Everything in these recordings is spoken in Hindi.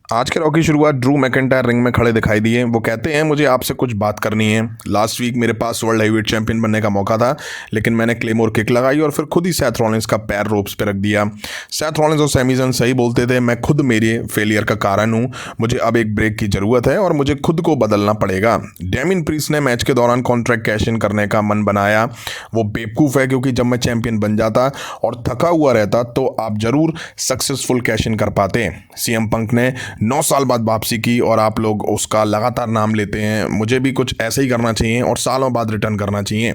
आज के रॉ की शुरुआत ड्रू मैकिंटायर रिंग में खड़े दिखाई दिए। वो कहते हैं मुझे आपसे कुछ बात करनी है। लास्ट वीक मेरे पास वर्ल्ड हैवीवेट चैंपियन बनने का मौका था, लेकिन मैंने क्लेमोर किक लगाई और फिर खुद ही सेथ रॉलिंस का पैर रोप्स पे रख दिया। सेथ रॉलिंस और सैमी ज़ैन सही बोलते थे, मैं खुद मेरे फेलियर का कारण हूँ। मुझे अब एक ब्रेक की ज़रूरत है और मुझे खुद को बदलना पड़ेगा। डेमियन प्रीस्ट ने मैच के दौरान कॉन्ट्रैक्ट कैश इन करने का मन बनाया। वो बेवकूफ़ है, क्योंकि जब मैं चैंपियन बन जाता और थका हुआ रहता तो आप ज़रूर सक्सेसफुल कैश इन कर पाते। सीएम पंक ने 9 साल बाद वापसी की और आप लोग उसका लगातार नाम लेते हैं। मुझे भी कुछ ऐसा ही करना चाहिए और सालों बाद रिटर्न करना चाहिए।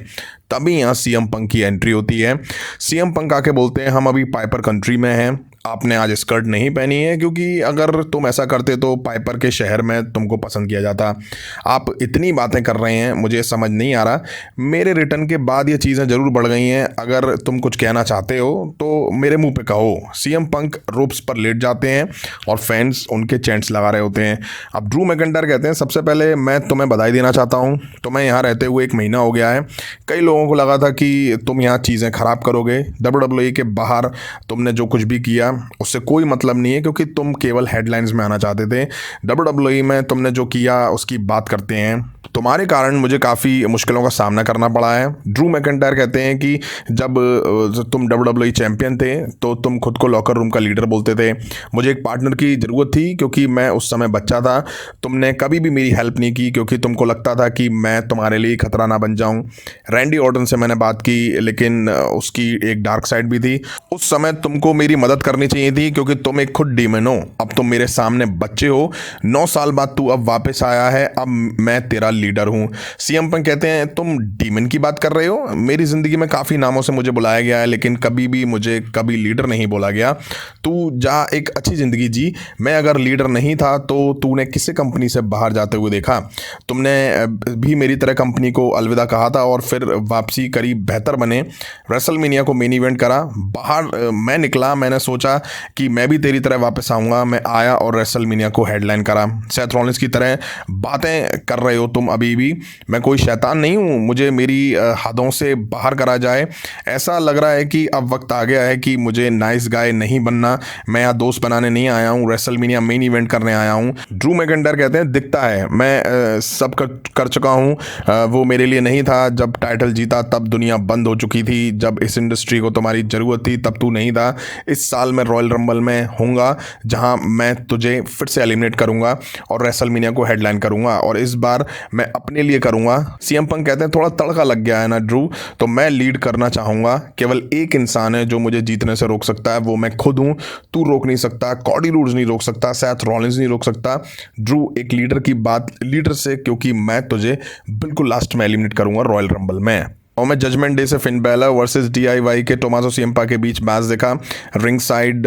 तभी यहाँ सीएम पंक की एंट्री होती है। सीएम पंक आके बोलते हैं हम अभी पाइपर कंट्री में हैं। आपने आज स्कर्ट नहीं पहनी है, क्योंकि अगर तुम ऐसा करते तो पाइपर के शहर में तुमको पसंद किया जाता। आप इतनी बातें कर रहे हैं, मुझे समझ नहीं आ रहा। मेरे रिटर्न के बाद ये चीज़ें ज़रूर बढ़ गई हैं। अगर तुम कुछ कहना चाहते हो तो मेरे मुंह पे कहो। सीएम पंक रोप्स पर लेट जाते हैं और फैंस उनके चैंट्स लगा रहे होते हैं। अब ड्रू मैकिंटायर कहते हैं सबसे पहले मैं तुम्हें बधाई देना चाहता हूँ। तुम्हें यहाँ रहते हुए 1 महीना हो गया है। कई लोगों को लगा था कि तुम यहाँ चीज़ें ख़राब करोगे। WWE के बाहर तुमने जो कुछ भी किया उससे कोई मतलब नहीं है, क्योंकि तुम केवल हेडलाइंस में आना चाहते थे। WWE में तुमने जो किया उसकी बात करते हैं। तुम्हारे कारण मुझे काफ़ी मुश्किलों का सामना करना पड़ा है। ड्रू मैकिंटायर कहते हैं कि जब तुम WWE चैंपियन थे तो तुम खुद को लॉकर रूम का लीडर बोलते थे। मुझे एक पार्टनर की ज़रूरत थी, क्योंकि मैं उस समय बच्चा था। तुमने कभी भी मेरी हेल्प नहीं की, क्योंकि तुमको लगता था कि मैं तुम्हारे लिए खतरा ना बन जाऊं। रैंडी ऑर्टन से मैंने बात की, लेकिन उसकी एक डार्क साइड भी थी। उस समय तुमको मेरी मदद करनी चाहिए थी, क्योंकि तुम एक खुद डीमन हो। अब तुम मेरे सामने बच्चे हो। 9 साल बाद तू अब वापस आया है। अब मैं तेरा लीडर हूँ। सीएम पंक कहते हैं तुम डीमन की बात कर रहे हो। मेरी ज़िंदगी में काफ़ी नामों से मुझे बुलाया गया है, लेकिन कभी भी मुझे कभी लीडर नहीं बोला गया। तू जा एक अच्छी ज़िंदगी जी। मैं अगर लीडर नहीं था तो तूने किसी कंपनी से बाहर जाते हुए देखा? तुमने भी मेरी तरह कंपनी को अलविदा कहा था और फिर वापसी करी, बेहतर बने, रेसलमेनिया को मेन इवेंट करा। बाहर मैं निकला, मैंने सोचा कि मैं भी तेरी तरह वापस आऊँगा। मैं आया और रेसलमेनिया को हेडलाइन करा। सेथ रॉलिंस की तरह बातें कर रहे हो तुम अभी भी। मैं कोई शैतान नहीं हूँ, मुझे मेरी हदों से बाहर करा जाए। ऐसा लग रहा है कि अब वक्त आ गया है कि मुझे नाइस गाय नहीं बनना। मैं यहाँ दोस्त बनाने नहीं आया हूँ, रेसलमेनिया मेन इवेंट करने आया हूँ। ड्रू मैकिंटायर कहते हैं दिखता है मैं सब कर चुका हूँ। वो मेरे लिए नहीं था। जब टाइटल जीता तब दुनिया बंद हो चुकी थी। जब इस इंडस्ट्री को तुम्हारी ज़रूरत थी तब तू नहीं था। इस साल मैं रॉयल रंबल में हूँगा, जहाँ मैं तुझे फिर से एलिमिनेट करूँगा और रेसलमेनिया को हेडलाइन करूँगा, और इस बार मैं अपने लिए करूँगा। सीएम पंक कहते हैं थोड़ा तड़का लग गया है ना ड्रू, तो मैं लीड करना चाहूँगा। केवल एक इंसान है जो मुझे जीतने से रोक सकता है, वो मैं खुद हूँ। तू रोक नहीं सकता, कॉडी रूड्स नहीं रोक सकता, सेथ रॉलिंस नहीं रोक सकता। ड्रू एक लीडर की बात लीडर से, क्योंकि मैं तुझे बिल्कुल लास्ट में एलिमिनेट करूँगा रॉयल रंबल में। और मैं जजमेंट डे से फिन बैलर वर्सेस DIY के टोमासो सिएम्पा के बीच मैच देखा। रिंग साइड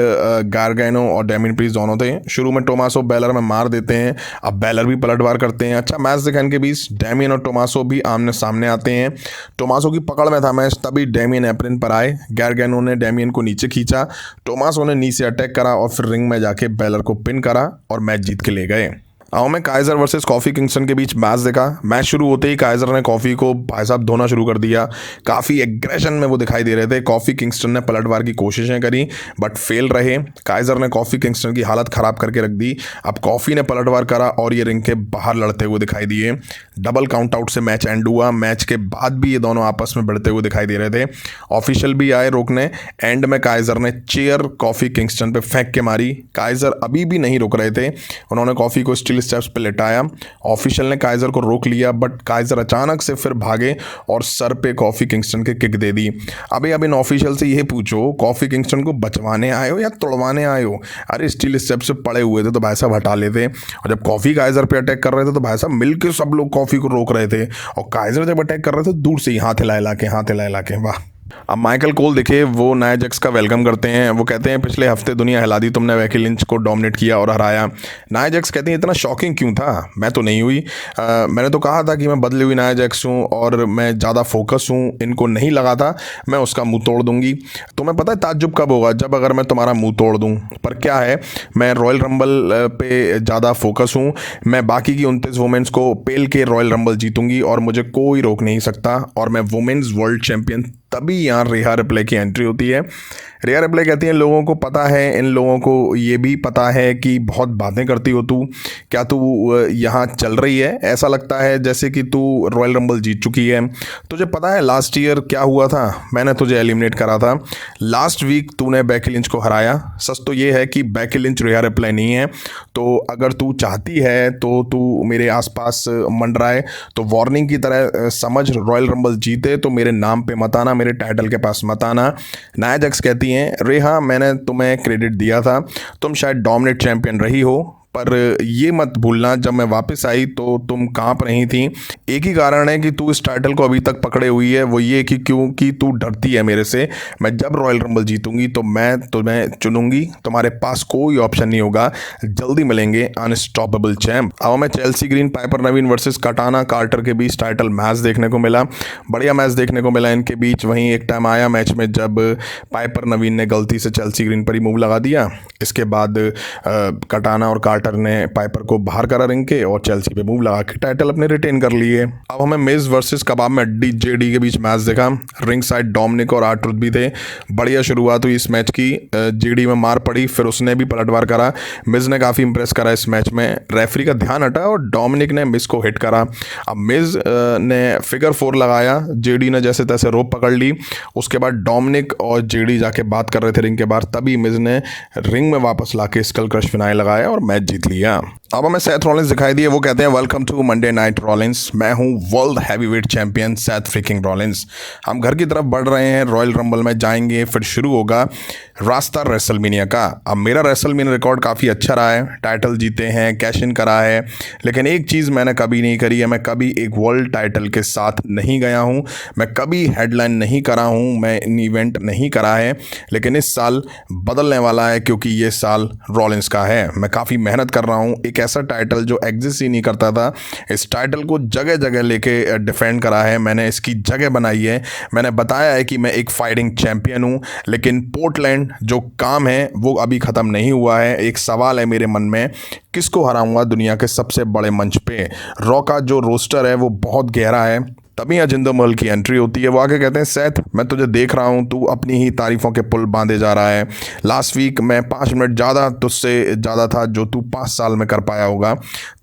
गारगैनो और डेमियन प्रीस्ट दोनों थे। शुरू में टोमासो बैलर में मार देते हैं, अब बैलर भी पलटवार करते हैं। अच्छा मैच देखा इनके बीच। डेमियन और टोमासो भी आमने सामने आते हैं। टोमासो की पकड़ में था मैच, तभी डेमियन एप्रन पर आए। गारगैनो ने डेमियन को नीचे खींचा। टोमासो ने नी से अटैक करा और फिर रिंग में जाके बैलर को पिन करा और मैच जीत के ले गए। आओ मैं काइजर वर्सेस कॉफ़ी किंगस्टन के बीच मैच देखा। मैच शुरू होते ही काइजर ने कॉफ़ी को भाई साहब धोना शुरू कर दिया। काफ़ी एग्रेशन में वो दिखाई दे रहे थे। कॉफ़ी किंगस्टन ने पलटवार की कोशिशें करी, बट फेल रहे। काइजर ने कॉफ़ी किंगस्टन की हालत ख़राब करके रख दी। अब कॉफ़ी ने पलटवार करा और ये रिंग के बाहर लड़ते हुए दिखाई दिए। डबल काउंट आउट से मैच एंड हुआ। मैच के बाद भी ये दोनों आपस में भिड़ते हुए दिखाई दे रहे थे। ऑफिशियल भी आए रोकने। एंड में काइजर ने चेयर कॉफ़ी किंगस्टन पे फेंक के मारी। काइजर अभी भी नहीं रुक रहे थे। उन्होंने कॉफ़ी को स्टील स्टेप्स पे लेटाया। ऑफिशियल ने काइजर को रोक लिया, बट काइजर अचानक से फिर भागे और सर पे कॉफ़ी किंगस्टन के किक दे दी। अभी अब इन ऑफिशियल से यह पूछो, कॉफ़ी किंगस्टन को बचवाने आए हो या तोड़वाने आए हो? अरे स्टील स्टेप से पड़े हुए थे तो भाई साहब हटा लेते। और जब कॉफ़ी काइजर पे अटैक कर रहे थे तो भाई साहब मिलकर सब लोग कॉफ़ी को रोक रहे थे, और काइजर जब अटैक कर रहे थे दूर से ही हाथ हिला के। वाह। अब माइकल कोल दिखे, वो नाया जैक्स का वेलकम करते हैं। वो कहते हैं पिछले हफ्ते दुनिया हिला दी तुमने, बेकी लिंच को डोमिनेट किया और हराया। नाया जैक्स कहते हैं इतना शॉकिंग क्यों था? मैं तो नहीं हुई। मैंने तो कहा था कि मैं बदली हुई नाया जैक्स हूँ और मैं ज़्यादा फोकस हूँ। इनको नहीं लगा था मैं उसका मुंह तोड़ दूंगी। तुम्हें पता है ताज्जुब कब होगा? जब अगर मैं तुम्हारा मुंह तोड़ दूँ। पर क्या है, मैं रॉयल रंबल पे ज़्यादा फोकस हूँ। मैं बाकी की 29 वुमेंस को पेल के रॉयल रंबल जीतूंगी और मुझे कोई रोक नहीं सकता, और मैं वुमेन्स वर्ल्ड चैंपियन तभी यहाँ रेहा रिप्ले की एंट्री होती है। रेहा रिप्ले कहती हैं लोगों को पता है, इन लोगों को ये भी पता है कि बहुत बातें करती हो तू, क्या तू यहाँ चल रही है? ऐसा लगता है जैसे कि तू रॉयल रंबल जीत चुकी है। तुझे पता है लास्ट ईयर क्या हुआ था? मैंने तुझे एलिमिनेट करा था। लास्ट वीक तूने बेकी लिंच को हराया। सच तो ये है कि बेकी लिंच रेहा रिप्ले नहीं है, तो अगर तू चाहती है तो तू मेरे आसपास मंडराए तो वार्निंग की तरह समझ, रॉयल रंबल जीते तो मेरे नाम पे मत आना, मेरे टाइटल के पास मत आना। नाया जैक्स कहती हैं रेहा मैंने तुम्हें क्रेडिट दिया था, तुम शायद डोमिनेट चैंपियन रही हो, पर ये मत भूलना जब मैं वापस आई तो तुम कहाँ पर रही थी। एक ही कारण है कि तू इस टाइटल को अभी तक पकड़े हुई है, वो ये कि क्योंकि तू डरती है मेरे से। मैं जब रॉयल रंबल जीतूंगी तो मैं तुम्हें चुनूंगी, तुम्हारे पास कोई ऑप्शन नहीं होगा। जल्दी मिलेंगे अनस्टॉपेबल चैंप। अब हमें चेल्सी ग्रीन, पाइपर नवीन वर्सेस कटाना कार्टर के बीच टाइटल मैच देखने को मिला। बढ़िया मैच देखने को मिला इनके बीच। वहीं एक टाइम आया मैच में जब पाइपर नवीन ने गलती से चेल्सी ग्रीन पर ही मूव लगा दिया। इसके बाद कटाना और कार्टर ने पाइपर को बाहर करा रिंग के और चेल्सी पे मूव लगा के टाइटल अपने रिटेन कर लिए। अब हमें मिज वर्सेस कबाब में अड्डी जेडी के बीच मैच देखा। रिंग साइड डोमिनिक और आर्ट्रुथ भी थे। बढ़िया शुरुआत हुई इस मैच की। जेडी में मार पड़ी, फिर उसने भी पलटवार करा। मिज ने काफ़ी इंप्रेस करा इस मैच में। रेफरी का ध्यान हटा और डोमिनिक ने मिज को हिट करा। अब मिज ने फिगर 4 लगाया, जेडी ने जैसे तैसे रोप पकड़ ली। उसके बाद डोमिनिक और जेडी जाके बात कर रहे थे रिंग के बाहर, तभी मिज ने रिंग में वापस लाके स्कल क्रश फिनाइल लगाया और मैच जीत लिया। अब हमें सेथ रॉलिंस दिखाई दिए। वो कहते हैं welcome to Monday night Rollins, मैं हूं world heavyweight champion Seth freaking Rollins. हम घर की तरफ बढ़ रहे हैं, रॉयल रंबल में जाएंगे, फिर शुरू होगा रास्ता रेसलमेनिया का। अब मेरा रेसलमेनिया रिकॉर्ड काफ़ी अच्छा रहा है, टाइटल जीते हैं, कैश इन करा है, लेकिन एक चीज़ मैंने कभी नहीं करी है, मैं कभी एक वर्ल्ड टाइटल के साथ नहीं गया हूँ, मैं कभी हेडलाइन नहीं करा हूँ, मैं इन इवेंट नहीं करा है। लेकिन इस साल बदलने वाला है क्योंकि ये साल रॉलिंस का है। मैं काफ़ी मेहनत कर रहा हूँ, एक ऐसा टाइटल जो एग्जिस्ट ही नहीं करता था, इस टाइटल को जगह जगह लेके डिफेंड करा है मैंने, इसकी जगह बनाई है। मैंने बताया है कि मैं एक फाइटिंग चैंपियन हूँ, लेकिन पोर्टलैंड जो काम है वो अभी ख़त्म नहीं हुआ है। एक सवाल है मेरे मन में, किसको हराऊंगा दुनिया के सबसे बड़े मंच पे? रॉ का जो रोस्टर है वो बहुत गहरा है। तभी यहाँ जिंदर महल की एंट्री होती है। वो आके कहते हैं सेथ मैं तुझे देख रहा हूँ, तू अपनी ही तारीफ़ों के पुल बांधे जा रहा है। लास्ट वीक मैं 5 मिनट ज़्यादा तुझसे ज़्यादा था जो तू 5 साल में कर पाया होगा।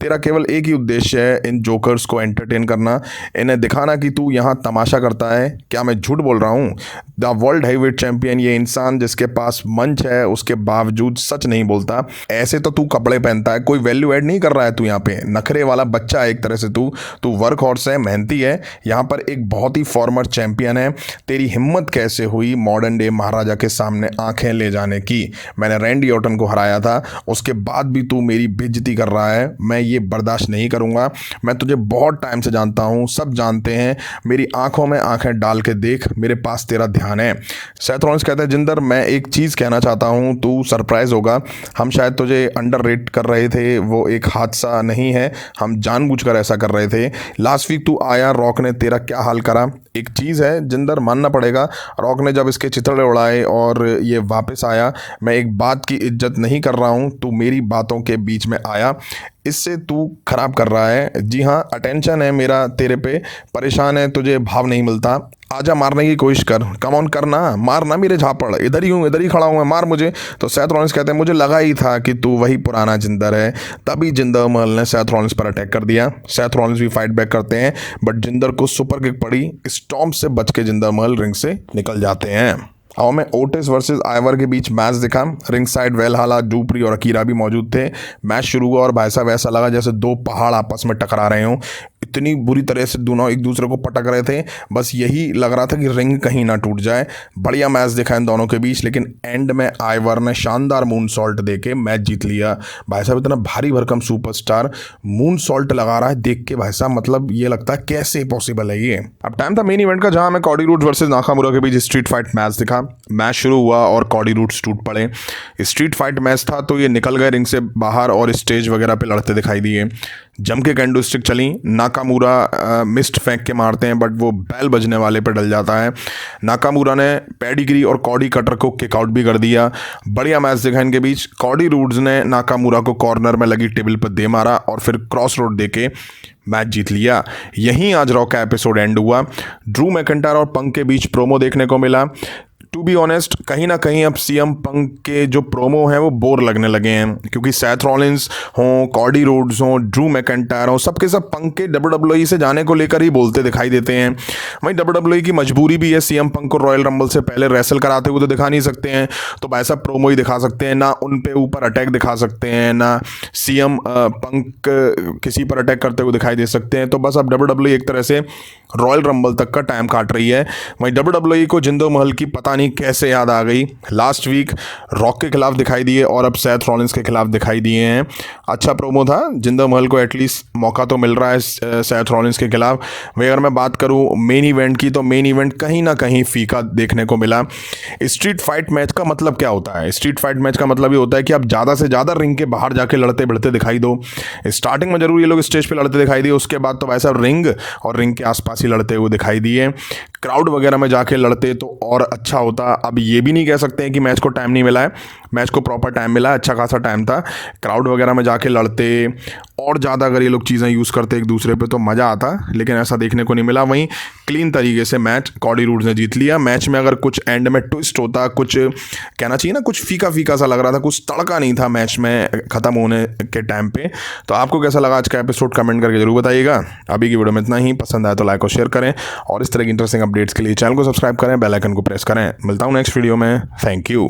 तेरा केवल एक ही उद्देश्य है, इन जोकर्स को एंटरटेन करना, इन्हें दिखाना कि तू यहाँ तमाशा करता है। क्या मैं झूठ बोल रहा हूँ? द वर्ल्ड हैवीवेट चैंपियन, ये इंसान जिसके पास मंच है उसके बावजूद सच नहीं बोलता। ऐसे तो तू कपड़े पहनता है, कोई वैल्यू ऐड नहीं कर रहा है तू यहाँ पे। नखरे वाला बच्चा है एक तरह से तू वर्क हॉर्स है, मेहनती है, यहाँ पर एक बहुत ही फॉर्मर चैंपियन है। तेरी हिम्मत कैसे हुई मॉडर्न डे महाराजा के सामने आंखें ले जाने की? मैंने रैंडी ऑर्टन को हराया था, उसके बाद भी तू मेरी बेइज्जती कर रहा है। मैं ये बर्दाश्त नहीं करूँगा। मैं तुझे बहुत टाइम से जानता हूँ, सब जानते हैं। मेरी आंखों में आंखें डाल के देख, मेरे पास तेरा ध्यान है। सेथ रॉलिंस कहते हैं जिंदर मैं एक चीज़ कहना चाहता हूँ, तू सरप्राइज होगा। हम शायद तुझे अंडररेट कर रहे थे, वो एक हादसा नहीं है, हम जानबूझकर ऐसा कर रहे थे। लास्ट वीक तू आया, रॉक ने तेरा क्या हाल करा। एक चीज़ है जिंदर, मानना पड़ेगा, रॉक ने जब इसके चिथड़े उड़ाए और ये वापस आया, मैं एक बात की इज्जत नहीं कर रहा हूँ, तू मेरी बातों के बीच में आया, इससे तू खराब कर रहा है। जी हाँ, अटेंशन है मेरा तेरे पे, परेशान है, तुझे भाव नहीं मिलता। आजा मारने की कोशिश कर, कम ऑन करना, मारना मेरे झापड़, इधर ही हूँ, इधर ही खड़ा हूँ, मार मुझे। तो सेथ रॉलिंस कहते हैं मुझे लगा ही था कि तू वही पुराना जिंदर है। तभी जिंदर महल ने सेथ रॉलिंस पर अटैक कर दिया। सेथ रॉलिंस भी फाइट बैक करते हैं, बट जिंदर को सुपर किक पड़ी। स्टॉम्प से बच के जिंदर महल रिंग से निकल जाते हैं। अब हमें ओटिस वर्सेस आइवर के बीच मैच दिखा। रिंग साइड वेलहाला, डूपरी और अकीरा भी मौजूद थे। मैच शुरू हुआ और भाई साहब ऐसा लगा जैसे दो पहाड़ आपस में टकरा रहे हों। इतनी बुरी तरह से दोनों एक दूसरे को पटक रहे थे, बस यही लग रहा था कि रिंग कहीं ना टूट जाए। बढ़िया मैच दिखा इन दोनों के बीच, लेकिन एंड में आइवर ने शानदार मून सॉल्ट देके मैच जीत लिया। भाई साहब इतना भारी भरकम सुपरस्टार मून सॉल्ट लगा रहा है, देख के भाई साहब मतलब ये लगता है कैसे पॉसिबल है ये। अब टाइम था मेन इवेंट का, जहां हमें कॉडी रूड्स वर्सेस नाकामुरा के बीच स्ट्रीट फाइट मैच दिखा। मैच शुरू हुआ और कॉडी रूड्स टूट पड़े। स्ट्रीट फाइट मैच था तो ये निकल गए रिंग से बाहर और स्टेज वगैरह पे लड़ते दिखाई दिए। जम के कैंडल स्टिक चली। नाकामूरा मिस्ट फेंक के मारते हैं बट वो बैल बजने वाले पे डल जाता है। नाकामूरा ने पेडिग्री और कॉडी कटर को किकआउट भी कर दिया। बढ़िया मैच देखा इनके बीच। कॉडी रूड्स ने नाकामूरा को कॉर्नर में लगी टेबल पर दे मारा और फिर क्रॉस रोड दे के मैच जीत लिया। यहीं आज रॉ का एपिसोड एंड हुआ। ड्रू मैकिंटायर और पंक के बीच प्रोमो देखने को मिला। टू बी ऑनेस्ट, कहीं ना कहीं अब सीएम पंक के जो प्रोमो हैं वो बोर लगने लगे हैं, क्योंकि सेथ रॉलिंस हों, कॉडी रोड्स हों, ड्रू मैकिंटायर हों, सबके सब पंक के डब्ल्यूडब्ल्यूई से जाने को लेकर ही बोलते दिखाई देते हैं। वहीं डब्ल्यूडब्ल्यूई की मजबूरी भी है, सीएम पंक को रॉयल रंबल से पहले रेसल कराते हुए तो दिखा नहीं सकते हैं, तो ऐसा प्रोमो ही दिखा सकते हैं। ना उन पे ऊपर अटैक दिखा सकते हैं, ना सीएम पंक किसी पर अटैक करते हुए दिखाई दे सकते हैं। तो बस अब डब्ल्यूडब्ल्यूई एक तरह से रॉयल रंबल तक का टाइम काट रही है। वहीं डब्ल्यूडब्ल्यूई को जिंदो महल की पता नहीं कैसे याद आ गई। लास्ट वीक रॉक के खिलाफ दिखाई दिए और अब सेथ रॉलिंस के खिलाफ दिखाई दिए हैं। अच्छा प्रोमो था। जिंदो महल को एटलीस्ट मौका तो मिल रहा है सेथ रॉलिंस के खिलाफ। वही अगर मैं बात करूं मेन इवेंट की, तो मेन इवेंट कहीं ना कहीं फीका देखने को मिला। स्ट्रीट फाइट मैच का मतलब क्या होता है? स्ट्रीट फाइट मैच का मतलब ये होता है कि आप ज़्यादा से ज़्यादा रिंग के बाहर जाके लड़ते भिड़ते दिखाई दो। स्टार्टिंग में जरूर ये लोग स्टेज पे लड़ते दिखाई दिए, उसके बाद तो वैसा रिंग और रिंग के आसपास ही लड़ते हुए दिखाई दिए। क्राउड वगैरह में जाके लड़ते तो और अच्छा होता। अब ये भी नहीं कह सकते हैं कि मैच को टाइम नहीं मिला है, मैच को प्रॉपर टाइम मिला है, अच्छा खासा टाइम था। क्राउड वगैरह में जाके लड़ते और ज़्यादा अगर ये लोग चीज़ें यूज़ करते एक दूसरे पे तो मज़ा आता, लेकिन ऐसा देखने को नहीं मिला। वहीं क्लीन तरीके से मैच कॉडी रूड्स ने जीत लिया। मैच में अगर कुछ एंड में ट्विस्ट होता, कुछ कहना चाहिए ना, कुछ फीका फीका सा लग रहा था, कुछ तड़का नहीं था मैच में ख़त्म होने के टाइम पे। तो आपको कैसा लगा आज का एपिसोड कमेंट करके जरूर बताइएगा। अभी की वीडियो में इतना ही। पसंद आए तो लाइक और शेयर करें और इस तरह की इंटरेस्टिंग अपडेट्स के लिए चैनल को सब्सक्राइब करें, बेल आइकन को प्रेस करें। मिलता हूँ नेक्स्ट वीडियो में। Thank you.